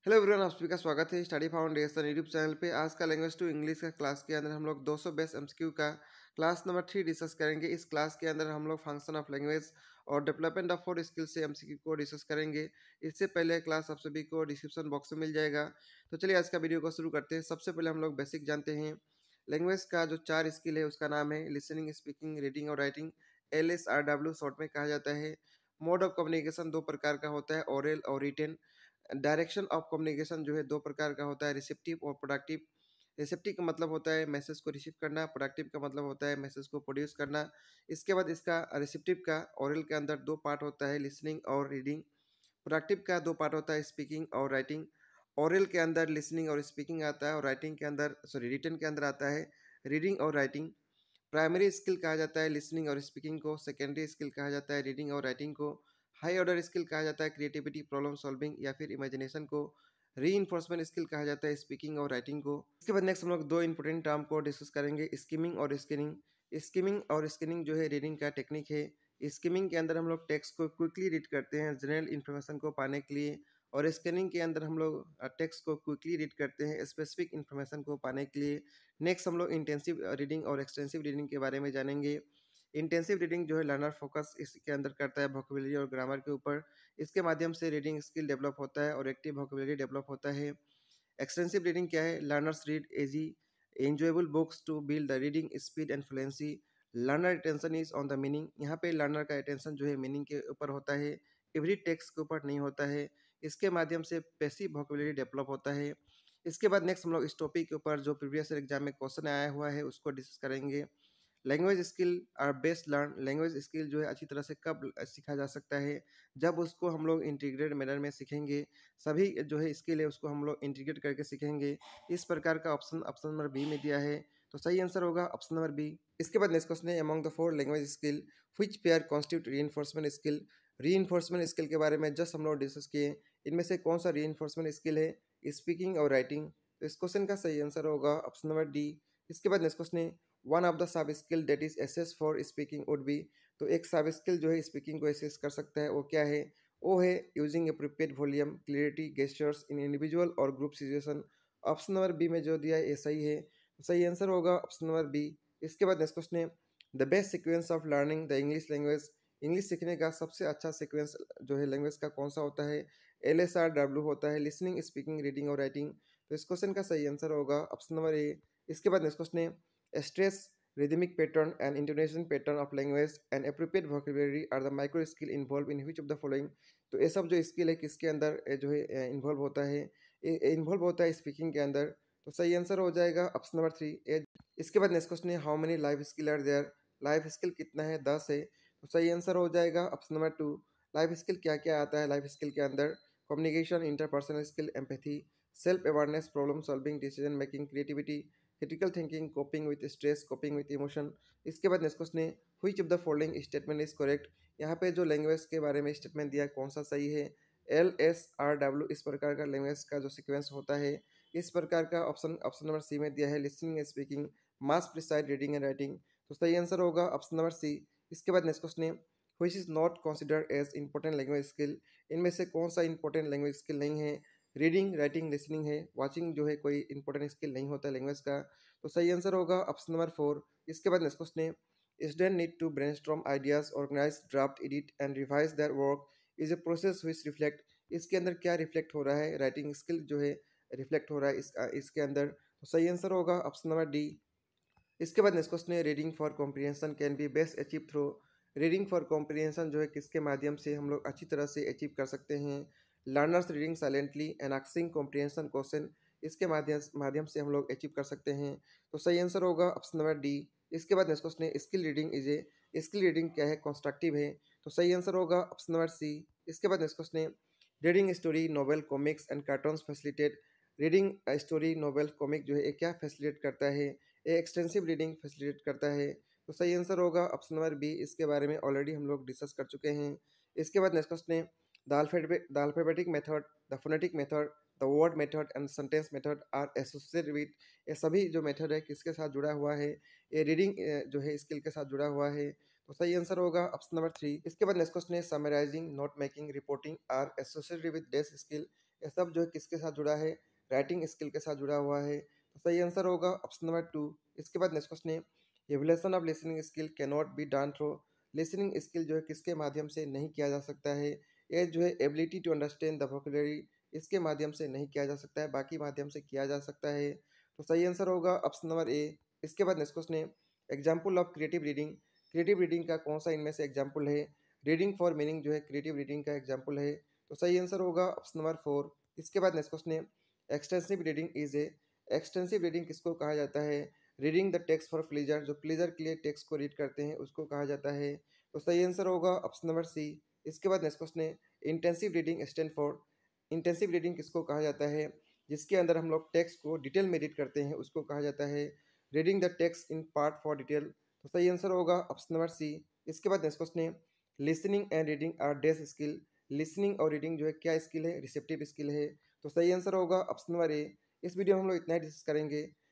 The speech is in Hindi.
हेलो एवरीवन, आप सभी का स्वागत है स्टडी फाउंडेशन यूट्यूब चैनल पे। आज का लैंग्वेज टू इंग्लिश का क्लास के अंदर हम लोग 200 बेस्ट एमसीक्यू का क्लास नंबर 3 डिस्कस करेंगे। इस क्लास के अंदर हम लोग फंक्शन ऑफ लैंग्वेज और डेवलपमेंट ऑफ 4 स्किल से एमसीक्यू को डिस्कस करेंगे। इससे पहले क्लास आप सभी को डिस्क्रिप्शन बॉक्स में मिल जाएगा। तो चलिए आज का वीडियो को शुरू करते हैं। सबसे पहले हम लोग बेसिक जानते हैं। लैंग्वेज का जो 4 स्किल है उसका नाम है लिसनिंग, स्पीकिंग, रीडिंग और राइटिंग। LSRW शॉर्ट में कहा जाता है। मोड ऑफ कम्युनिकेशन दो प्रकार का होता है, ओरल और रिटेन। डायरेक्शन ऑफ कम्युनिकेशन जो है दो प्रकार का होता है, रिसेप्टिव और प्रोडक्टिव। रिसेप्टिव का मतलब होता है मैसेज को रिसीव करना, प्रोडक्टिव का मतलब होता है मैसेज को प्रोड्यूस करना। इसके बाद इसका रिसेप्टिव का ओरल के अंदर दो पार्ट होता है, लिसनिंग और रीडिंग। प्रोडक्टिव का दो पार्ट होता है, स्पीकिंग और राइटिंग। ओरल के अंदर लिसनिंग और स्पीकिंग आता है और राइटिंग के अंदर रिटन के अंदर आता है रीडिंग और राइटिंग। प्राइमरी स्किल कहा जाता है लिसनिंग और स्पीकिंग को, सेकेंडरी स्किल कहा जाता है रीडिंग और राइटिंग को, हाई ऑर्डर स्किल कहा जाता है क्रिएटिविटी, प्रॉब्लम सॉल्विंग या फिर इमेजिनेशन को, री इन्फोर्समेंट स्किल कहा जाता है स्पीकिंग और राइटिंग को। इसके बाद नेक्स्ट हम लोग दो इंपॉर्टेंट टर्म को डिस्कस करेंगे, स्कीमिंग और स्किनिंग। स्कीमिंग और स्किनिंग जो है रीडिंग का टेक्निक है। स्कीमिंग के अंदर हम लोग टेक्स्ट को क्विकली रीड करते हैं जनरल इन्फॉर्मेशन को पाने के लिए, और स्कैनिंग के अंदर हम लोग टेक्स्ट को क्विकली रीड करते हैं स्पेसिफिक इन्फॉर्मेशन को पाने के लिए। नेक्स्ट हम लोग इंटेंसिव रीडिंग और एक्सटेंसिव रीडिंग के बारे में जानेंगे। इंटेंसिव रीडिंग जो है लर्नर फोकस इसके अंदर करता है वोकैबुलरी और ग्रामर के ऊपर। इसके माध्यम से रीडिंग स्किल डेवलप होता है और एक्टिव वोकैबुलरी डेवलप होता है। एक्सटेंसिव रीडिंग क्या है? Learners read easy enjoyable books to build the reading speed and fluency. Learner attention is on the meaning. यहाँ पे लर्नर का अटेंशन जो है मीनिंग के ऊपर होता है, एवरी टेक्स्ट के ऊपर नहीं होता है। इसके माध्यम से पैसिव वोकैबुलरी डेवलप होता है। इसके बाद नेक्स्ट हम लोग इस टॉपिक के ऊपर जो प्रीवियस एग्जाम में क्वेश्चन आया हुआ है उसको डिस्कस करेंगे। Language skill are best learn. Language skill जो है अच्छी तरह से कब सीखा जा सकता है? जब उसको हम लोग इंटीग्रेट मैनर में सीखेंगे। सभी जो है स्किल है उसको हम लोग इंटीग्रेट करके सीखेंगे। इस प्रकार का ऑप्शन ऑप्शन नंबर बी में दिया है, तो सही आंसर होगा ऑप्शन नंबर बी। इसके बाद नेक्स्ट क्वेश्चन है, among the four language skill which pair constitute re skill. Re skill के बारे में जस्ट हम लोग डिस्कस किए। इनमें से कौन सा री स्किल है? स्पीकिंग और राइटिंग। तो इस क्वेश्चन का सही आंसर होगा ऑप्शन नंबर डी। इसके बाद नेक्स्ट क्वेश्चन है, one of the sub skill that is assess for speaking would be. तो एक सब स्किल जो है स्पीकिंग को एसेस कर सकता है, वो क्या है? वो है using appropriate volume, clarity, gestures in individual और group situation. Option number B में जो दिया है ये सही है, तो सही आंसर होगा ऑप्शन नंबर बी। इसके बाद नेक्स्ट क्वेश्चन है, the best sequence of learning the English language. English सीखने का सबसे अच्छा सीक्वेंस जो है लैंग्वेज का कौन सा होता है? LSRW होता है, लिसनिंग, स्पीकिंग, रीडिंग और राइटिंग। तो इस क्वेश्चन का सही आंसर होगा ऑप्शन नंबर ए। इसके बाद नेक्स्ट क्वेश्चन है, stress, rhythmic pattern and intonation pattern of language and appropriate vocabulary are the micro skill involved in which of the following। तो ये सब जो स्किल है किसके अंदर जो है इन्वॉल्व होता है? इन्वॉल्व होता है स्पीकिंग के अंदर। तो सही आंसर हो जाएगा ऑप्शन नंबर 3। इसके बाद नेक्स्ट क्वेश्चन है, how many life skill are there. Life skill कितना है? 10 है, तो सही आंसर हो जाएगा ऑप्शन नंबर 2। लाइफ स्किल क्या क्या आता है लाइफ स्किल के अंदर? Communication, interpersonal skill, empathy, self awareness, problem solving, decision making, creativity, critical thinking, coping with stress, coping with emotion. इसके बाद नेक्स्ट क्वेश्चन है, which of the following statement is correct. यहाँ पे जो लैंग्वेज के बारे में स्टेटमेंट दिया कौन सा सही है? LSRW इस प्रकार का लैंग्वेज का जो सीक्वेंस होता है, इस प्रकार का ऑप्शन ऑप्शन नंबर सी में दिया है, listening, speaking, mass preside, reading and writing. तो सही आंसर होगा ऑप्शन नंबर सी। इसके बाद नेक्स्ट क्वेश्चन है, which is not considered as important language skill. इनमें से कौन सा इंपॉर्टेंट लैंग्वेज स्किल नहीं है? रीडिंग, राइटिंग, लिसनिंग है। वाचिंग जो है कोई इंपॉर्टेंट स्किल नहीं होता लैंग्वेज का, तो सही आंसर होगा ऑप्शन नंबर 4। इसके बाद नेक्स्ट क्वेश्चन है, student need to brainstorm ideas, organise, draft, edit and revise their work is a process which reflect. इसके अंदर क्या रिफ्लेक्ट हो रहा है? राइटिंग स्किल जो है रिफ्लेक्ट हो रहा है इसके अंदर, तो सही आंसर होगा ऑप्शन नंबर डी। इसके बाद नेक्स्ट क्वेश्चन है, reading for comprehension can be best achieve through. Reading for comprehension जो है किसके माध्यम से हम लोग अच्छी तरह से अचीव कर सकते हैं? Learners reading silently and asking comprehension question, इसके माध्यम से हम लोग अचीव कर सकते हैं, तो सही आंसर होगा ऑप्शन नंबर डी। इसके बाद नेक्स्ट क्वेश्चन है, skill reading is a. Skill reading क्या है? कंस्ट्रक्टिव है, तो सही आंसर होगा ऑप्शन नंबर सी। इसके बाद नेक्स्ट क्वेश्चन है, reading story, novel, comics and cartoons facilitate. Reading story, novel, comic जो है ये क्या फैसिलिटेट करता है? ये एक्सटेंसिव रीडिंग फैसिलिटेट करता है, तो सही आंसर होगा ऑप्शन नंबर बी। इसके बारे में ऑलरेडी हम लोग डिस्कस कर चुके हैं। इसके बाद नेक्स्ट क्वेश्चन है, the alphabetic method, the phonetic method, the word method and sentence method are associated with. ये सभी जो मेथड है किसके साथ जुड़ा हुआ है? ये रीडिंग जो है स्किल के साथ जुड़ा हुआ है, तो सही आंसर होगा ऑप्शन नंबर 3। इसके बाद नेक्स्ट क्वेश्चन है, summarising, note making, reporting are associated with this skill. ये सब जो है किसके साथ जुड़ा है, राइटिंग स्किल के साथ जुड़ा हुआ है। तो सही आंसर होगा ऑप्शन नंबर 2। इसके बाद नेक्स्ट क्वेश्चन है, evolution of listening skill can not be done through, listening skill जो है किसके माध्यम से नहीं किया जा सकता है, ये जो है ability to understand the vocabulary, इसके माध्यम से नहीं किया जा सकता है, बाकी माध्यम से किया जा सकता है। तो सही आंसर होगा ऑप्शन नंबर ए। इसके बाद नेक्स्ट क्वेश्चन है, example of creative reading, creative reading का कौन सा इनमें से एग्जाम्पल है, रीडिंग फॉर मीनिंग जो है क्रिएटिव रीडिंग का एग्जाम्पल है। तो सही आंसर होगा ऑप्शन नंबर 4। इसके बाद नेक्स्ट क्वेश्चन है, extensive reading is a, extensive reading किसको कहा जाता है, reading the text for pleaser, जो प्लीजर के लिए टेक्स्ट को रीड करते हैं उसको कहा जाता है। तो सही आंसर होगा ऑप्शन नंबर सी। इसके बाद नेक्स्ट क्वेश्चन है, intensive reading stand for, intensive reading किसको कहा जाता है, जिसके अंदर हम लोग टेक्स्ट को डिटेल में रीड करते हैं उसको कहा जाता है reading the text in part for detail. तो सही आंसर होगा ऑप्शन नंबर सी। इसके बाद नेक्स्ट क्वेश्चन है, listening and reading are these skill, listening और रीडिंग जो है क्या स्किल है, रिसेप्टिव स्किल है। तो सही आंसर होगा ऑप्शन नंबर ए। इस वीडियो में हम लोग इतना ही डिस्कस करेंगे।